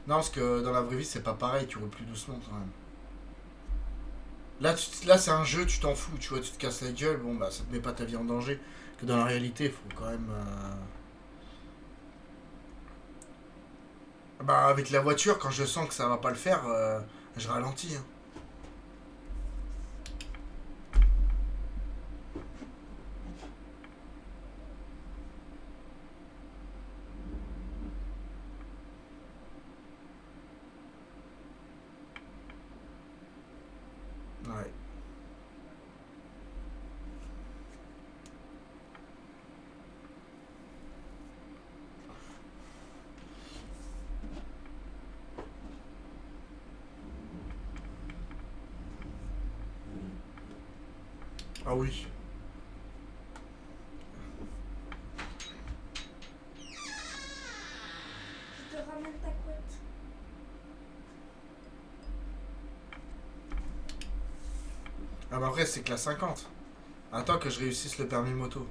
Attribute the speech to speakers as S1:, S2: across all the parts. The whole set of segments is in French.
S1: Non, parce que dans la vraie vie, c'est pas pareil, tu roules plus doucement quand même. Là, là c'est un jeu, tu t'en fous, tu vois, tu te casses la gueule, bon, bah, ça te met pas ta vie en danger. Que dans la réalité, il faut quand même. Bah, avec la voiture, quand je sens que ça va pas le faire, je ralentis, hein. Ouais. Ah oui.
S2: Je te ramène ta couette.
S1: Ah, bah, après, c'est que la 50. Attends que je réussisse le permis moto.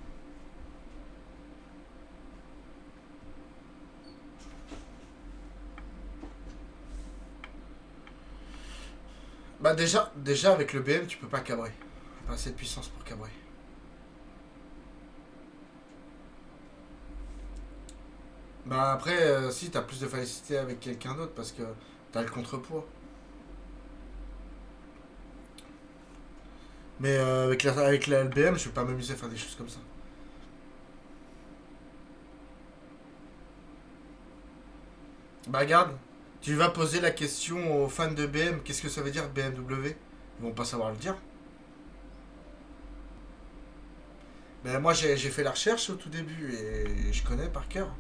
S1: Bah, déjà avec le BM, tu peux pas cabrer. Pas assez de puissance pour cabrer. Bah, après, si, t'as plus de facilité avec quelqu'un d'autre parce que t'as le contrepoids. Mais avec la LBM, je vais pas m'amuser à faire des choses comme ça. Bah, regarde, tu vas poser la question aux fans de BM, qu'est-ce que ça veut dire BMW? Ils vont pas savoir le dire. Mais moi, j'ai fait la recherche au tout début et je connais par cœur.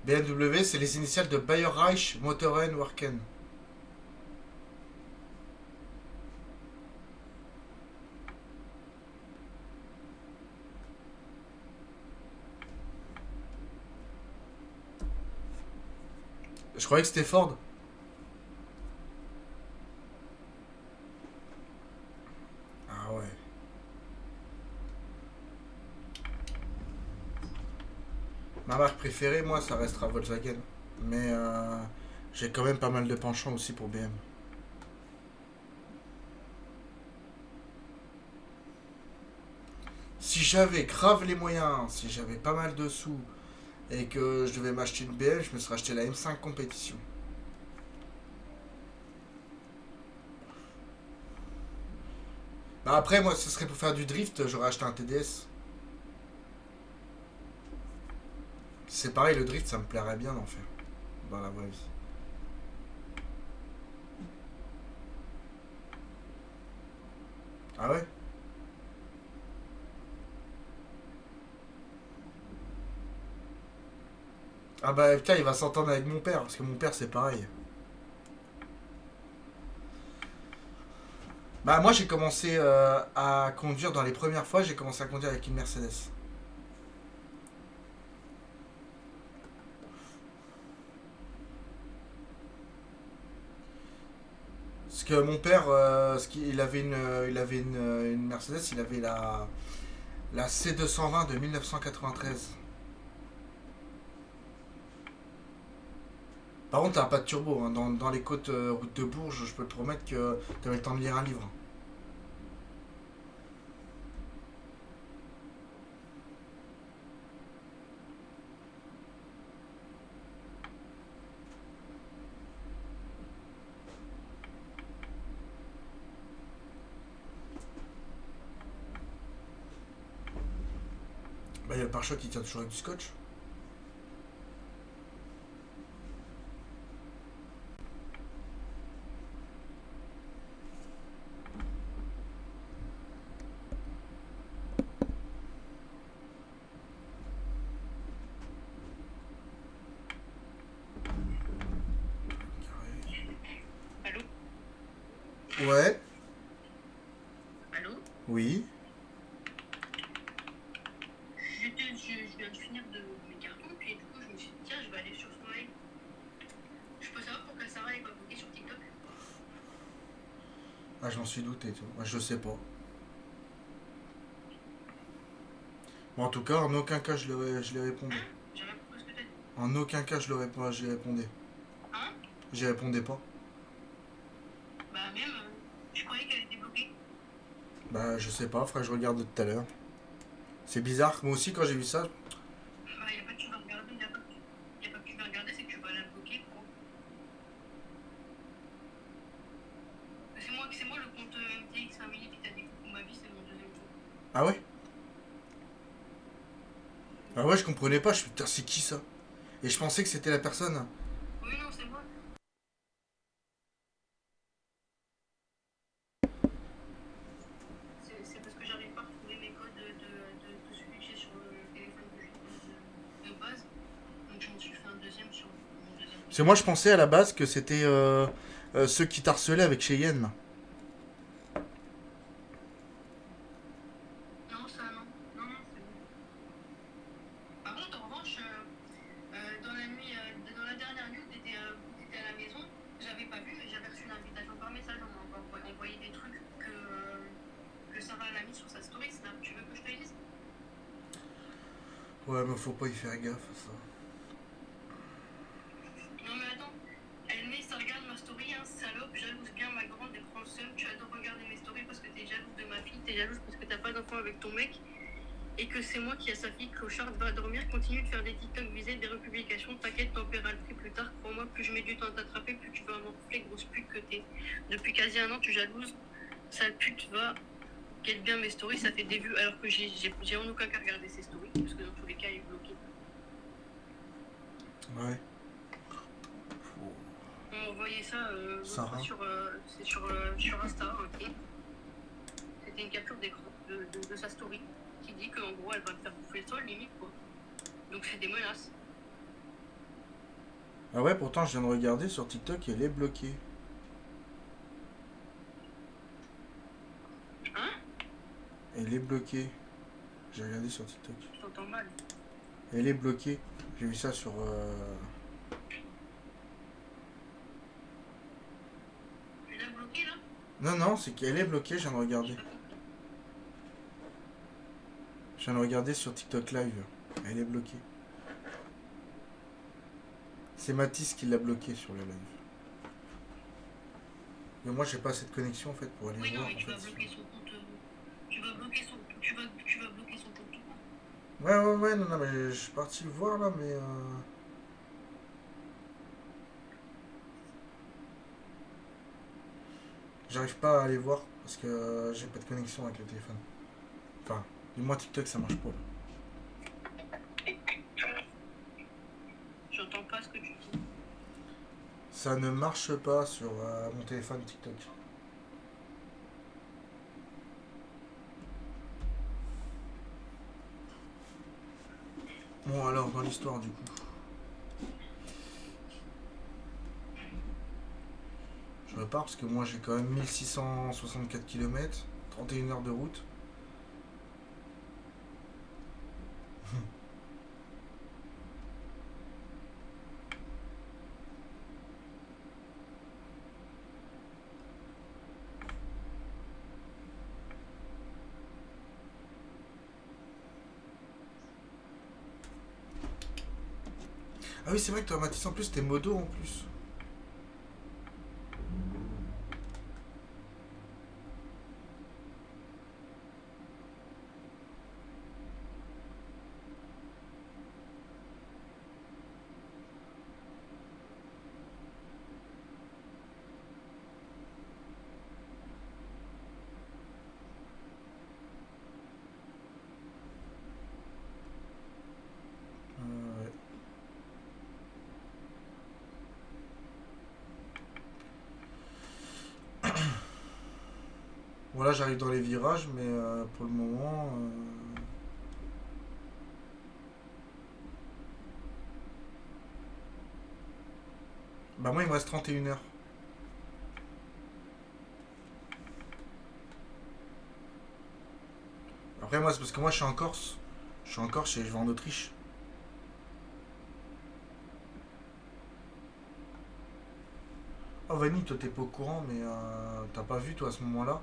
S1: BMW, c'est les initiales de Bayer-Reich Motoren Werken. Je croyais que c'était Ford. Ah ouais. Ma marque préférée, moi, ça restera Volkswagen. Mais j'ai quand même pas mal de penchants aussi pour BM. Si j'avais grave les moyens, si j'avais pas mal de sous et que je devais m'acheter une BM, je me serais acheté la M5 compétition. Bah après, moi, ce serait pour faire du drift, j'aurais acheté un TDS. C'est pareil, le drift, ça me plairait bien d'en faire. Dans la vraie vie. Ah ouais. Ah bah putain, il va s'entendre avec mon père, parce que mon père, c'est pareil. Bah moi, j'ai commencé à conduire dans les premières fois, j'ai commencé à conduire avec une Mercedes. Parce que mon père, il avait une Mercedes, il avait la C220 de 1993. Par contre, t'as pas de turbo, hein. Dans les côtes route de Bourges, je peux te promettre que t'avais le temps de lire un livre. Bah, il y a le pare-choc qui tient toujours avec du scotch.
S3: Allô?
S1: Ouais,
S3: Allô?
S1: oui.
S3: Je viens de finir de mes cartons, puis du coup, je me suis dit, tiens, je vais aller sur son mail. Je peux savoir pourquoi Sarah n'est pas bloquée sur TikTok?
S1: Ah, je m'en suis douté, tu vois. Moi, je sais pas. Bon, en tout cas, en aucun cas, je les répondais.
S3: Hein? J'ai rien compris ce que t'as dit.
S1: En aucun cas, je les répondais.
S3: Hein?
S1: J'y répondais pas.
S3: Bah même, je croyais qu'elle était bloquée.
S1: Bah, je sais pas, faudrait que je regarde tout à l'heure. C'est bizarre, moi aussi, quand j'ai vu ça.
S3: Bah y a pas que tu vas regarder, y a pas que tu vas regarder, c'est que tu vas la bloquer quoi. C'est moi le compte MTX Family qui t'a dit coucou ma vie, c'est mon deuxième tour.
S1: Ah ouais? Ah ouais, je comprenais pas, je suis putain, c'est qui ça? Et je pensais que c'était la personne.
S3: Oui non c'est moi. C'est parce que j'arrive pas à retrouver mes codes de celui que j'ai sur le téléphone que j'utilise de base. Donc je me suis fait un deuxième sur mon deuxième.
S1: Parce que moi, je pensais à la base que c'était ceux qui t'harcelaient avec Cheyenne.
S3: Non ça non. Non non c'est bon. Par contre en revanche, dans la nuit, dans la dernière nuit où t'étais à la maison, j'avais pas vu mais j'avais reçu une invitation par message. On m'a envoyé des trucs que Sarah a mis sur sa story Snap. Tu veux que je te lise?
S1: Ouais, mais faut pas y faire gaffe à ça.
S3: Non mais attends, elle met ça regarde ma story, hein, salope, jalouse bien ma grande et prends le seum, tu adores regarder mes stories parce que t'es jalouse de ma fille, t'es jalouse parce que t'as pas d'enfant avec ton mec et que c'est moi qui a sa fille clocharde, va dormir, continue de faire des TikTok visés, des republications, t'inquiète, t'en paieras le prix plus tard, crois-moi, plus je mets du temps à t'attraper, plus tu vas m'enfler, grosse pute que t'es. Depuis quasi un an, tu jalouses, sale pute, va, guette bien mes stories, ça fait des vues alors que j'ai en aucun cas regardé ses stories, parce que dans tous les cas, il est bloqué.
S1: Ouais.
S3: On m'a envoyé ça
S1: Sarah.
S3: c'est sur Insta, ok. C'était une capture d'écran de sa story qui dit qu'en gros elle va te faire bouffer le sol limite quoi. Donc c'est des menaces.
S1: Ah ouais, pourtant, je viens de regarder sur TikTok, elle est bloquée.
S3: Hein?
S1: Elle est bloquée. J'ai regardé sur TikTok.
S3: Je t'entends mal.
S1: Elle est bloquée. J'ai vu ça sur...
S3: Tu l'as bloqué là?
S1: Non, non, c'est qu'elle est bloquée, je viens de regarder. Je viens de regarder sur TikTok Live. Elle est bloquée. C'est Mathis qui l'a bloquée sur le live. Mais moi, j'ai pas assez de connexion en fait pour aller
S3: Oui non
S1: voir.
S3: mais tu
S1: En
S3: vas
S1: fait.
S3: bloquer son compte. Tu vas bloquer son compte tout court.
S1: Ouais, non, mais je suis parti le voir là, mais... J'arrive pas à aller voir parce que j'ai pas de connexion avec le téléphone. Enfin, du moins TikTok ça marche pas. Là.
S3: J'entends pas ce que tu dis.
S1: Ça ne marche pas sur mon téléphone TikTok. Bon alors, dans l'histoire du coup. Je repars parce que moi j'ai quand même 1664 km, 31 heures de route. Ah oui, c'est vrai que toi, Mathis, en plus, t'es modo en plus. Ouais. Voilà, j'arrive dans les virages, mais pour le moment... Bah moi, il me reste 31 heures. Après, moi, c'est parce que moi, je suis en Corse. Je suis en Corse et je vais en Autriche. Oh, Vanny, toi, t'es pas au courant, mais t'as pas vu, toi, à ce moment-là.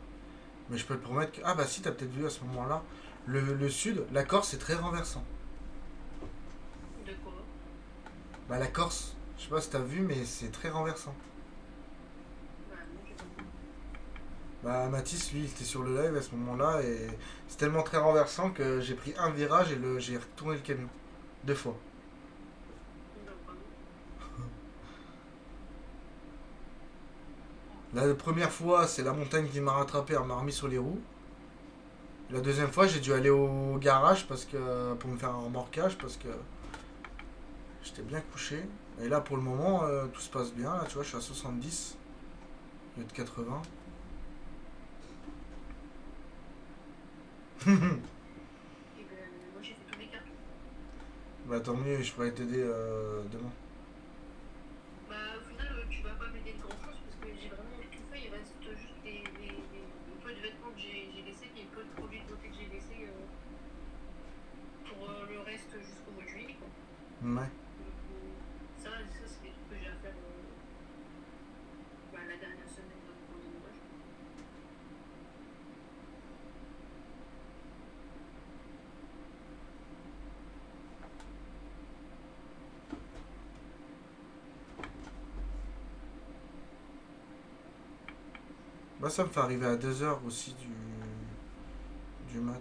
S1: Mais je peux te promettre que... Ah bah si, t'as peut-être vu à ce moment-là. Le sud, la Corse, c'est très renversant.
S3: De quoi?
S1: Bah la Corse, Je sais pas si t'as vu, mais c'est très renversant.
S3: Bah, non, j'ai pas vu.
S1: Bah Mathis, lui, il était sur le live à ce moment-là et c'est tellement très renversant que j'ai pris un virage et j'ai retourné le camion. 2 fois.
S3: Non, pardon.
S1: La première fois, c'est la montagne qui m'a rattrapé, elle m'a remis sur les roues. La deuxième fois, j'ai dû aller au garage pour me faire un remorquage parce que j'étais bien couché. Et là, pour le moment, tout se passe bien. Là, tu vois, je suis à 70 au lieu de 80.
S3: Et ben, moi j'ai fait tous mes cartons.
S1: Bah tant mieux, je pourrais t'aider demain.
S3: Bah, au final, tu vas pas m'aider de grand chose parce que j'ai vraiment tout fait. Il reste juste un peu de vêtements que j'ai laissés, puis un peu de produits de beauté que j'ai laissés pour le reste jusqu'au mois de juillet, quoi.
S1: Ouais.
S3: Donc, ça c'est des trucs que j'ai à faire bah, la dernière semaine de mon déménage.
S1: Bah ça me fait arriver à 2 heures aussi du mat.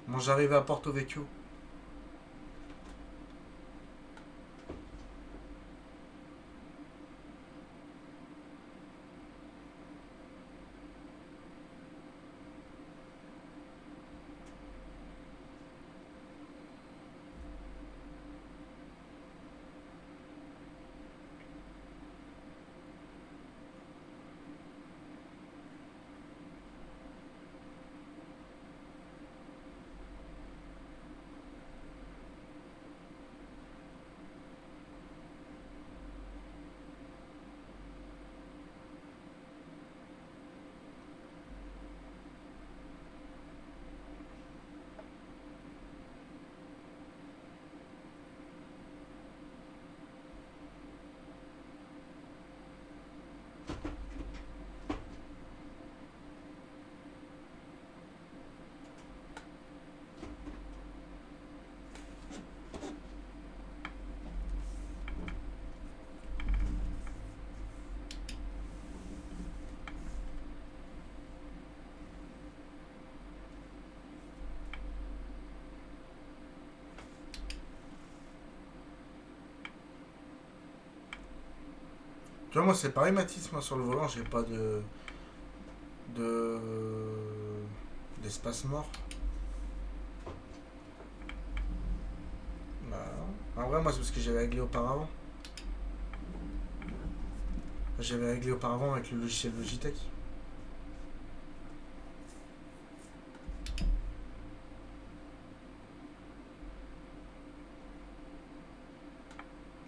S1: Bon, j'arrive à Porto Vecchio. Tu vois, moi c'est pareil Mathis, moi sur le volant j'ai pas de d'espace mort. Bah non. En vrai moi c'est parce que j'avais réglé auparavant. J'avais réglé auparavant avec le logiciel Logitech.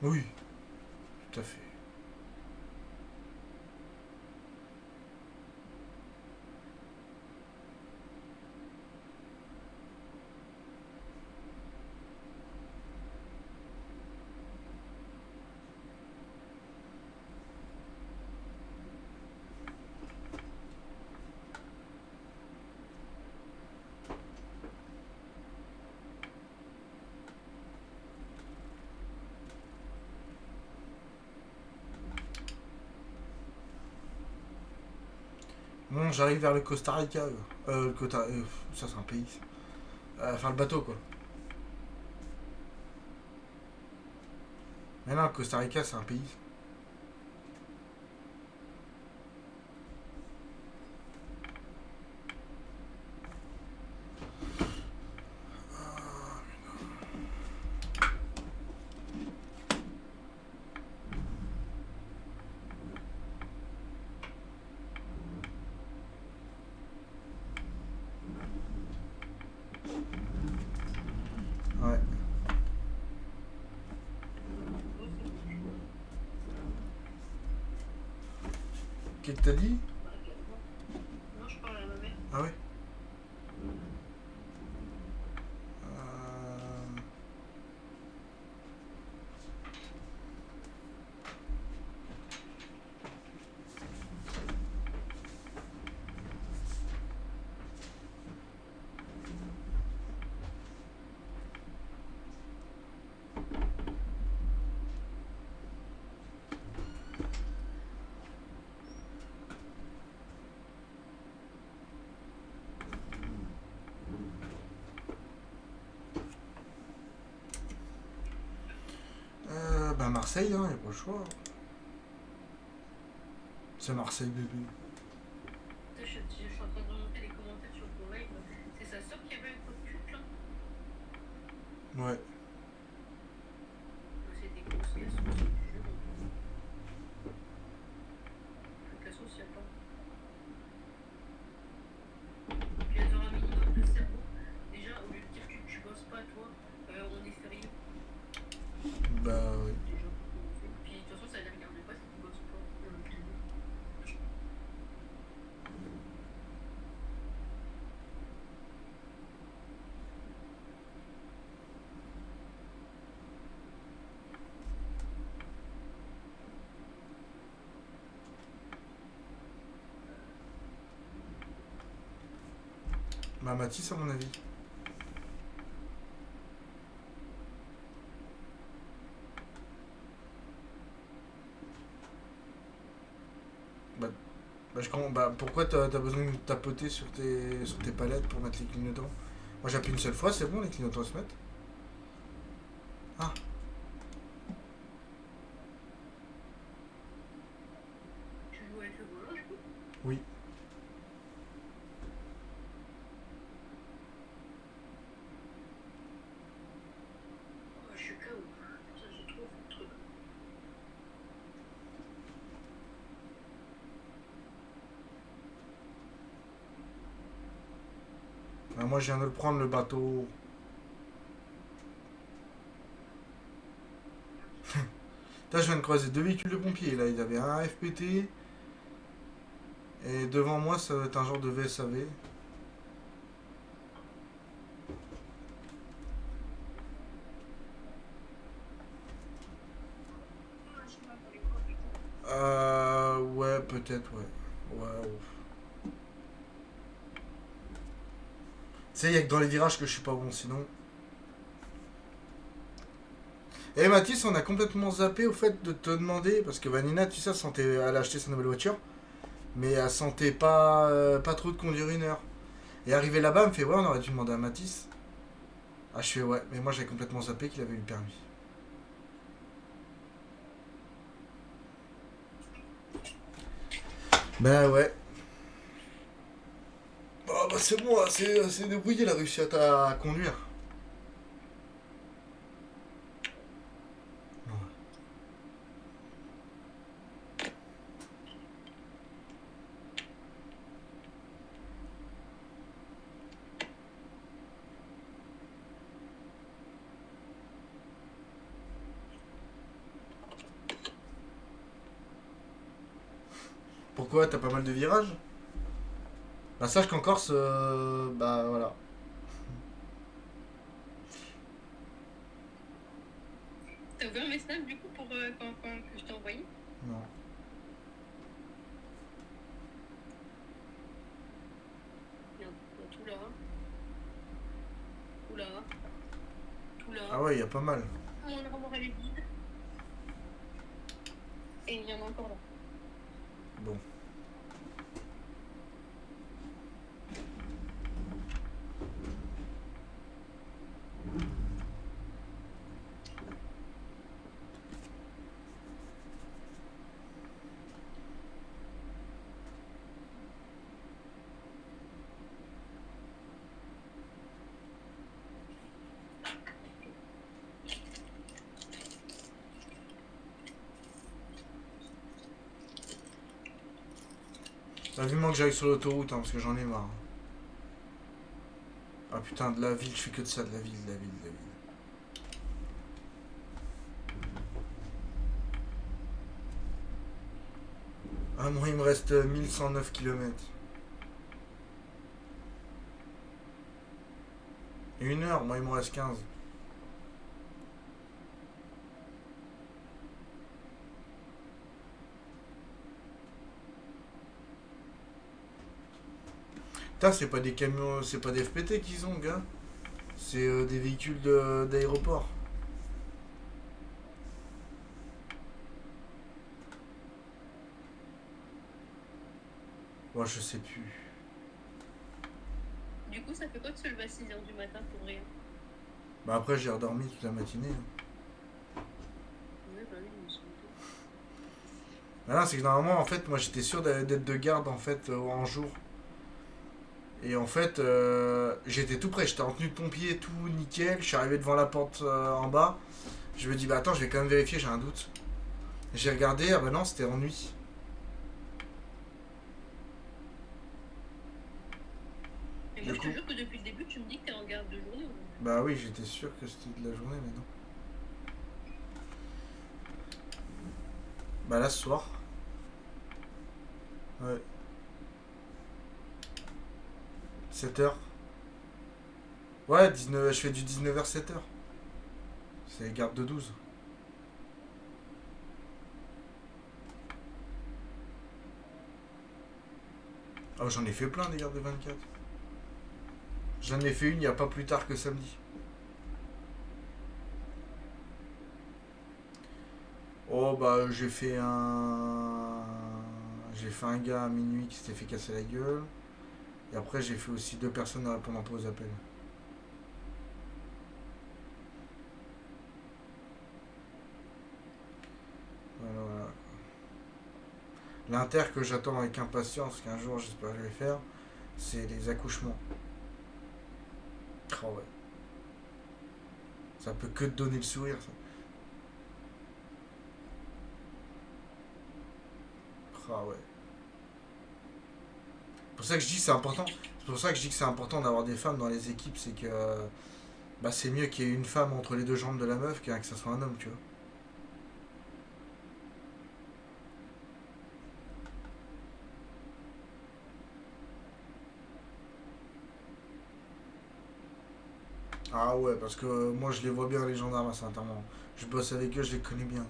S1: Oui, tout à fait. Bon, j'arrive vers le Costa Rica. Ça c'est un pays. Enfin le bateau quoi. Mais non, le Costa Rica c'est un pays. Ouais. Qu'est-ce que t'as dit?
S3: Bah, carrément. Non, je parle à ma mère.
S1: Ah ouais. Marseille, hein, y a pas le choix. C'est Marseille, bébé.
S3: Je suis en train de remonter les commentaires sur ton live. C'est sa soeur qui avait un coup de pute là.
S1: Ouais.
S3: C'est des grosses cassos, je te jure. Les cassos, il y a pas. Puis elles ont un minimum de cerveau. Déjà, au lieu de dire que tu bosses pas, toi, on est férié.
S1: Bah oui.
S3: Déjà. Puis de toute façon, ça les regarde pas si tu bosses pas.
S1: Bah Mathis, à mon avis. Pourquoi t'as besoin de tapoter sur tes palettes pour mettre les clignotants? Moi j'appuie une seule fois, c'est bon, les clignotants se mettent. Ah,
S3: Tu joues avec le volant, du coup?
S1: oui.
S3: Je suis KO. Ça, j'ai trop fait de trucs.
S1: Bah, moi je viens de le prendre, le bateau. Là, je viens de croiser deux véhicules de pompiers. Là, il y avait un FPT. Et devant moi, ça va être un genre de VSAV. Ouais, peut-être, ouais. Ouais, ouf. Tu sais, il y a que dans les virages que je suis pas bon, sinon. Et Mathis, on a complètement zappé au fait de te demander, parce que Vanina, tu sais, elle a acheté sa nouvelle voiture, mais elle sentait pas trop de conduire une heure. Et arrivé là-bas, elle me fait, ouais, on aurait dû demander à Mathis. Ah, je fais, ouais, mais moi j'avais complètement zappé qu'il avait eu le permis. Ben ouais. Bah c'est bon, c'est débrouillé, elle a réussi à conduire. Pourquoi? T'as pas mal de virages? Bah sache qu'en Corse, bah voilà.
S3: T'as ouvert mes snaps du coup pour quand que je t'ai envoyé?
S1: Non.
S3: Regarde, il y a tout là. Tout là. Tout là.
S1: Ah ouais, il y a pas mal.
S3: Mon armoire elle est vide. Et il y en a encore là.
S1: Bon. Bah, vivement que j'aille sur l'autoroute, hein, parce que j'en ai marre. Ah putain, de la ville, je fais que de ça, de la ville, de la ville, de la ville. Ah, moi, il me reste 1109 km. Et une heure, moi, il me reste 15. Putain, c'est pas des camions, c'est pas des FPT qu'ils ont, gars. C'est des véhicules d'aéroport. Moi, je sais plus.
S3: Du coup, ça fait quoi de se lever à 6h du matin pour rien?
S1: Bah après, j'ai redormi toute la matinée. Hein.
S3: Ouais, bah oui.
S1: Là, c'est que normalement, en fait, moi j'étais sûr d'être de garde en fait en jour. Et en fait, j'étais tout près, j'étais en tenue de pompier, tout nickel. Je suis arrivé devant la porte en bas. Je me dis, bah attends, je vais quand même vérifier, j'ai un doute. J'ai regardé, ah bah non, c'était en nuit.
S3: Et
S1: Du
S3: moi, je
S1: coup,
S3: te jure que depuis le début, tu me dis que t'es en garde de journée aujourd'hui.
S1: bah oui, j'étais sûr que c'était de la journée, mais non. Bah là, ce soir. Ouais. 7h. Ouais, 19, je fais du 19h 7h. C'est garde de 12. Oh, j'en ai fait plein des gardes de 24. J'en ai fait une il n'y a pas plus tard que samedi. Oh bah j'ai fait un gars à minuit qui s'était fait casser la gueule. Et après j'ai fait aussi deux personnes à répondre pas aux appels. Voilà, voilà. L'inter que j'attends avec impatience, qu'un jour j'espère que je vais faire, c'est les accouchements. Oh ouais. Ça peut que te donner le sourire ça. Ah ouais. C'est pour ça que je dis que c'est important. C'est pour ça que je dis que c'est important d'avoir des femmes dans les équipes, c'est que bah c'est mieux qu'il y ait une femme entre les deux jambes de la meuf qu'un que ça soit un homme, tu vois. Ah ouais, parce que moi je les vois bien les gendarmes à Saint-Amand. Je bosse avec eux, je les connais bien.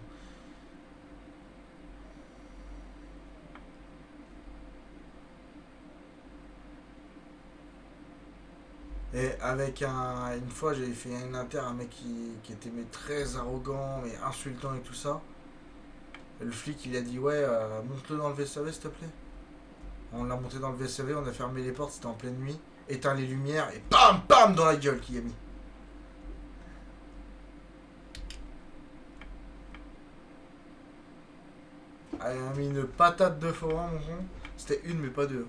S1: Et avec une fois j'avais fait un inter, un mec qui était mais très arrogant, mais insultant et tout ça. Le flic il a dit ouais, monte-le dans le VSAV s'il te plaît. On l'a monté dans le VSAV, on a fermé les portes, c'était en pleine nuit, éteint les lumières et bam bam dans la gueule qu'il a mis. Ah, il a mis une patate de forain mon con. C'était une mais pas deux.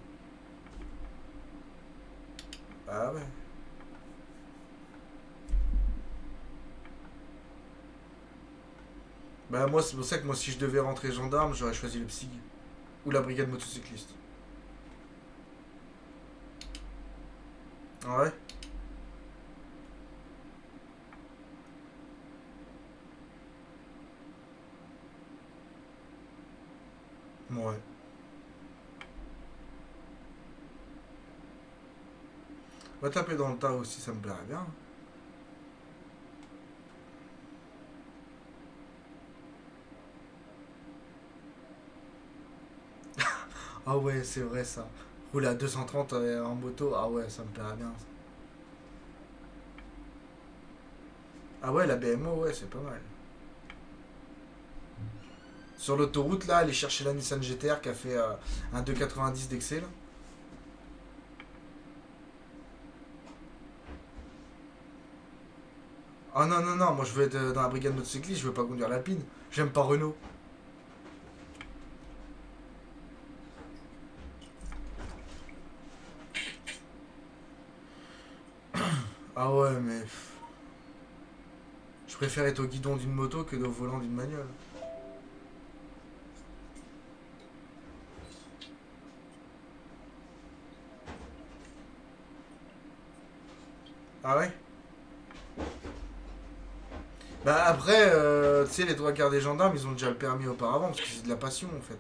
S1: Ah ouais. Bah moi c'est pour ça que moi si je devais rentrer gendarme, j'aurais choisi le PSIG. Ou la brigade motocycliste. Ah ouais. Ouais. Va taper dans le tas aussi, ça me plairait bien. Ah ouais, c'est vrai ça. Rouler à 230 en moto, ah ouais, ça me plairait bien. Ça. Ah ouais, la BMO, ouais, c'est pas mal. Sur l'autoroute, là, aller chercher la Nissan GTR qui a fait un 2,90 d'excès, là. Ah non, non, non, moi je veux être dans la brigade motocycliste, je veux pas conduire l'Alpine. J'aime pas Renault. Ah ouais, mais je préfère être au guidon d'une moto que au volant d'une bagnole. Ah ouais. Bah après, tu sais, les trois quarts des gendarmes, ils ont déjà le permis auparavant, parce que c'est de la passion en fait.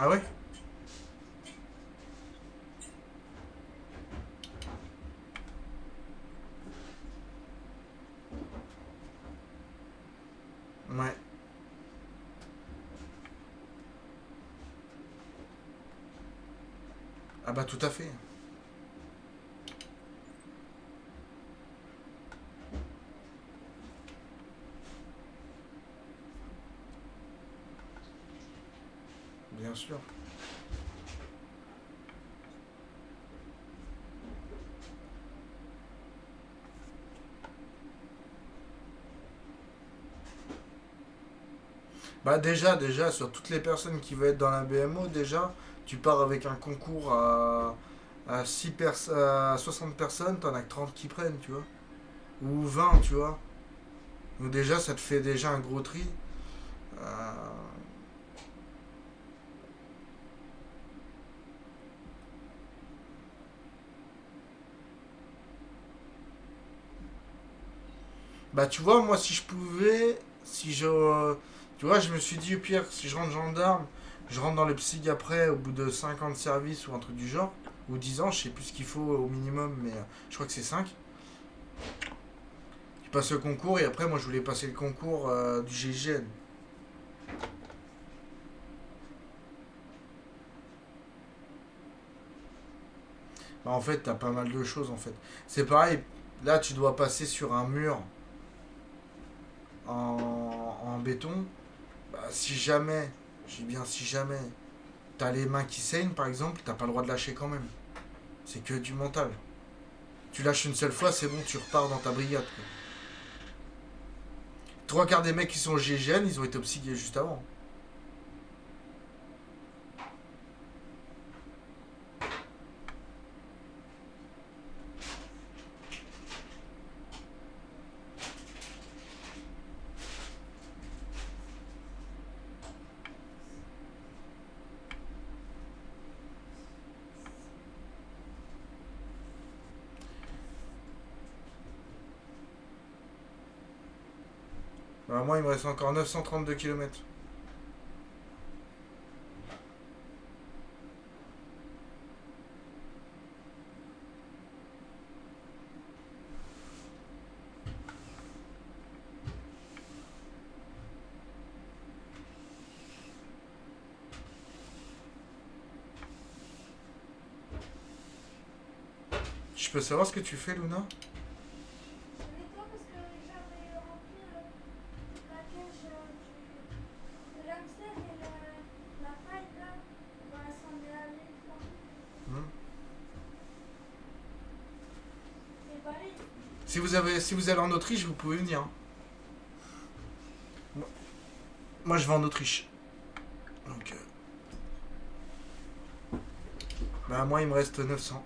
S1: Ah ouais. Ouais. Ah bah tout à fait. Bien sûr. Bah déjà, sur toutes les personnes qui veulent être dans la BMO, déjà, tu pars avec un concours à, 60 personnes, t'en as que 30 qui prennent, tu vois. Ou 20, tu vois. Donc déjà, ça te fait déjà un gros tri. Euh, Bah tu vois, moi si je pouvais, si je... Tu vois, je me suis dit, au pire, si je rentre gendarme, je rentre dans le psy après, au bout de 5 ans de service ou un truc du genre, ou 10 ans, je sais plus ce qu'il faut au minimum, mais je crois que c'est 5. Tu passes le concours et après, moi je voulais passer le concours du GIGN. Bah, en fait, t'as pas mal de choses en fait. C'est pareil, là tu dois passer sur un mur en béton. Bah, si jamais, je dis bien si jamais, t'as les mains qui saignent par exemple, t'as pas le droit de lâcher quand même. C'est que du mental. Tu lâches une seule fois, c'est bon, tu repars dans ta brigade. Quoi. Trois quarts des mecs qui sont au GIGN, ils ont été obsidiés juste avant. Bah, moi, il me reste encore 932 kilomètres. Je peux savoir ce que tu fais, Luna?
S2: Je nettoie parce que j'avais rempli la cage de l'hamster et la paille là. Bah, elles s'en est allées.
S1: Hmm.
S2: C'est pareil.
S1: Si vous allez en Autriche, vous pouvez venir. Hein. Moi, je vais en Autriche. Donc, bah, moi, il me reste 900.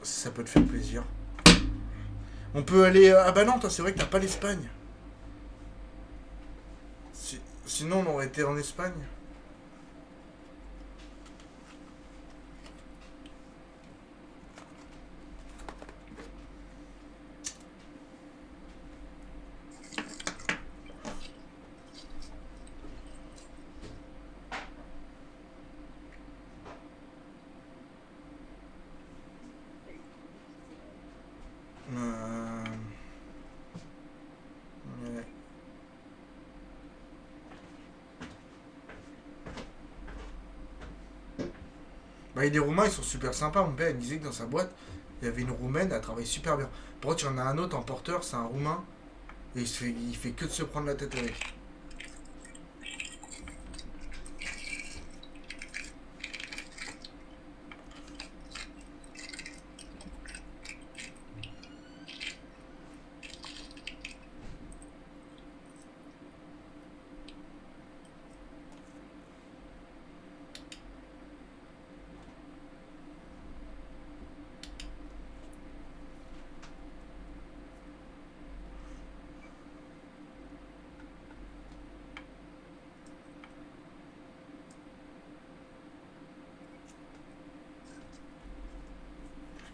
S1: Ça peut te faire plaisir. On peut aller. Ah bah non, toi, c'est vrai que t'as pas l'Espagne. Sinon, on aurait été en Espagne. Euh, ouais. Bah, et les Roumains, ils sont super sympas. Mon père, il me disait que dans sa boîte, il y avait une Roumaine, elle travaille super bien. Par contre, il y en a un autre en porteur, c'est un Roumain, et il fait que de se prendre la tête avec.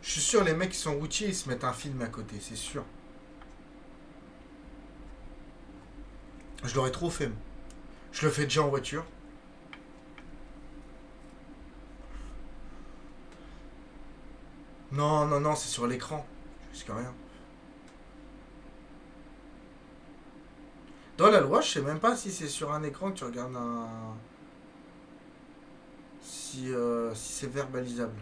S1: Je suis sûr, les mecs qui sont routiers, ils se mettent un film à côté, c'est sûr. Je l'aurais trop fait. Moi. Je le fais déjà en voiture. Non, non, non, c'est sur l'écran. Je risque rien. Dans la loi, je sais même pas si c'est sur un écran que tu regardes un. Si c'est verbalisable.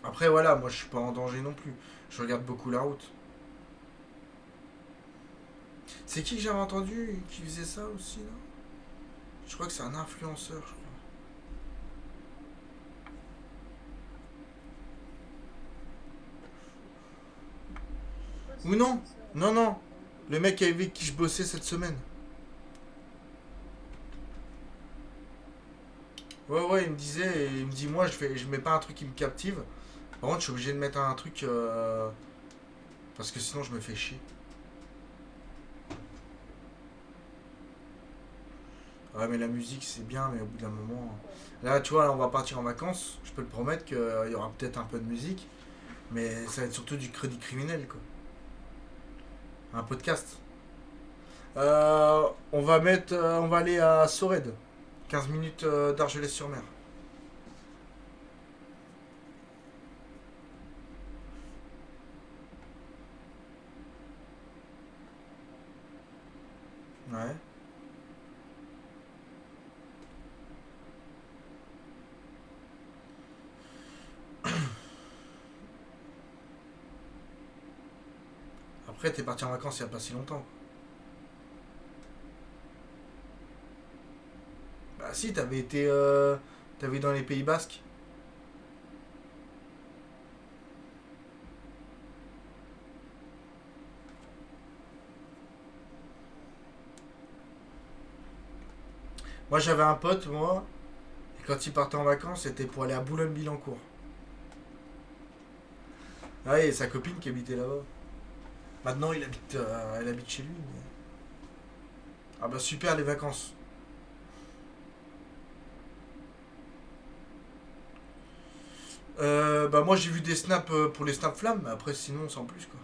S1: Après, voilà, moi je suis pas en danger non plus. Je regarde beaucoup la route. C'est qui que j'avais entendu qui faisait ça aussi là? Je crois que c'est un influenceur, je crois. Ou non. Non, non. Le mec avec qui je bossais cette semaine. Ouais, ouais, il me disait, il me dit, moi, je mets pas un truc qui me captive. Par contre, je suis obligé de mettre un truc parce que sinon, je me fais chier. Ouais, mais la musique, c'est bien, mais au bout d'un moment. Là, tu vois, là, on va partir en vacances. Je peux te promettre qu'il y aura peut-être un peu de musique, mais ça va être surtout du crédit criminel, quoi. Un podcast. On va aller à Sorède. 15 minutes d'Argelès-sur-Mer. Ouais. Après, t'es parti en vacances il y a pas si longtemps. Bah si, t'avais été... t'avais dans les Pays Basques. Moi, j'avais un pote, moi, et quand il partait en vacances, c'était pour aller à Boulogne-Billancourt. Ah, et sa copine qui habitait là-bas. Maintenant, elle habite chez lui. Ah bah super les vacances. Bah moi j'ai vu des snaps pour les snaps flammes, mais après sinon sans plus quoi.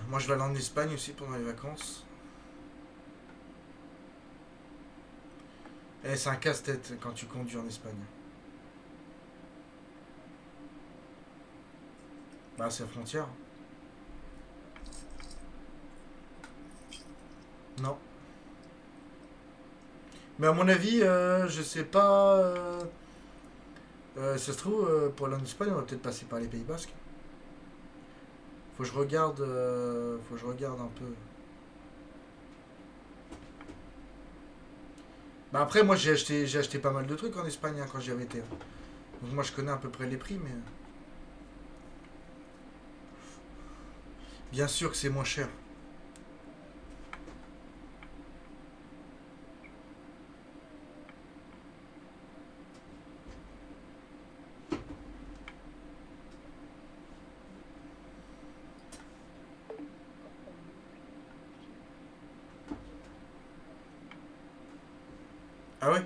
S1: Moi je vais aller en Espagne aussi pendant les vacances. Et c'est un casse-tête quand tu conduis en Espagne. Bah c'est la frontière. Non. Mais à mon avis, je sais pas. Ça se trouve, pour aller en Espagne, on va peut-être passer par les Pays Basques. Faut que je regarde un peu. Bah après, moi j'ai acheté pas mal de trucs en Espagne hein, quand j'y avais été. Donc moi je connais à peu près les prix, mais bien sûr que c'est moins cher. Ah ouais.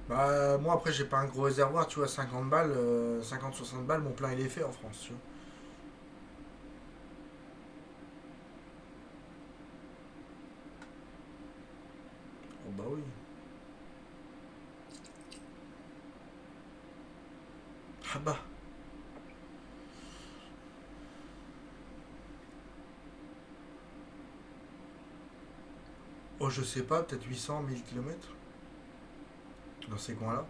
S1: Bah moi après j'ai pas un gros réservoir, tu vois, 50 balles, 50-60 balles, mon plein il est fait en France, tu vois. Oh bah oui. Ah bah. Oh je sais pas, peut-être 800, 1000 kilomètres dans ces coins-là.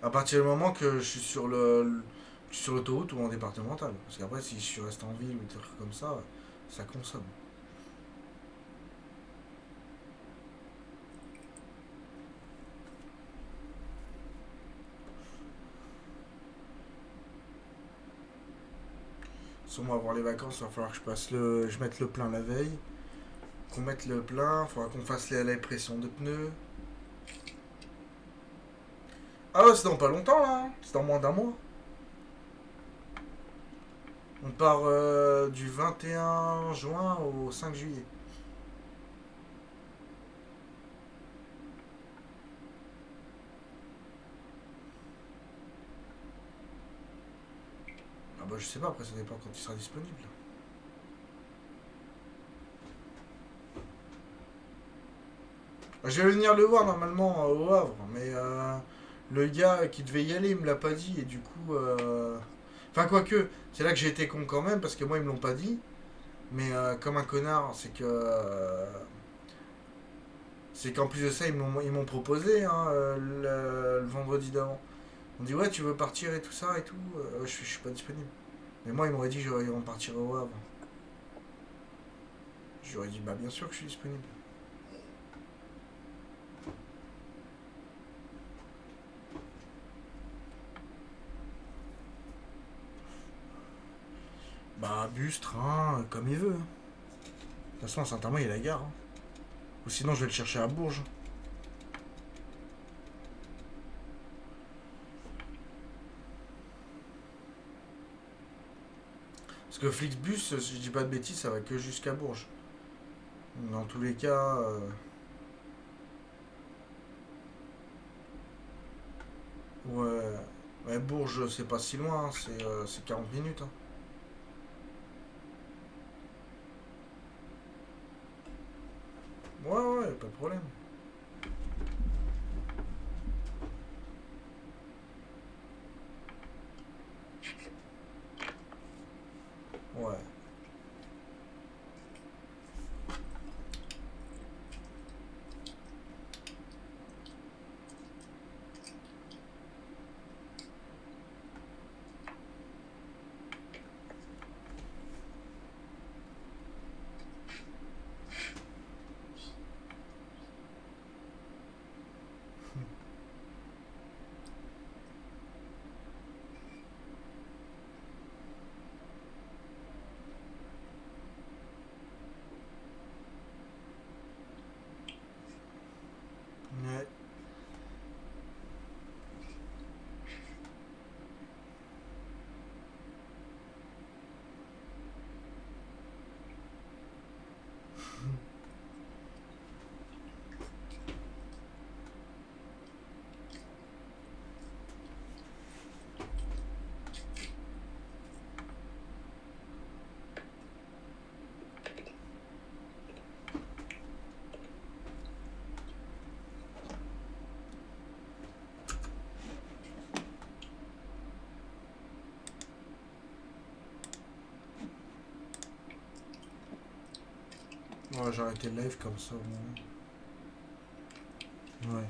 S1: À partir du moment que je suis sur l'autoroute ou en départemental. Parce qu'après si je reste en ville ou des trucs comme ça consomme. Si on va avoir les vacances, il va falloir que je mette le plein la veille. Qu'on mette le plein, il faudra qu'on fasse la pression de pneus. Ah ouais, c'est dans pas longtemps là, hein. C'est dans moins d'un mois. On part du 21 juin au 5 juillet. Ah bah je sais pas, après ça dépend quand il sera disponible. Je vais venir le voir normalement au Havre, mais le gars qui devait y aller il me l'a pas dit et du coup... Enfin quoique, c'est là que j'ai été con quand même parce que moi ils me l'ont pas dit. Mais comme un connard, c'est qu'en plus de ça ils m'ont proposé hein, le vendredi d'avant. On dit ouais tu veux partir et tout ça et tout. Je suis pas disponible. Mais moi ils m'auraient dit on partirait au Havre. J'aurais dit bah bien sûr que je suis disponible. Bah bus, train, comme il veut, hein. De toute façon à Saint-Amand il y a la gare, hein. Ou sinon je vais le chercher à Bourges. Parce que Flixbus, si je dis pas de bêtises, ça va que jusqu'à Bourges. Dans tous les cas, ouais. Ouais, Bourges, c'est pas si loin, hein, c'est 40 minutes, hein. Ouais, ouais, pas de problème. Ouais. Ouais. Ouais, j'ai arrêté le live comme ça au moins. Ouais.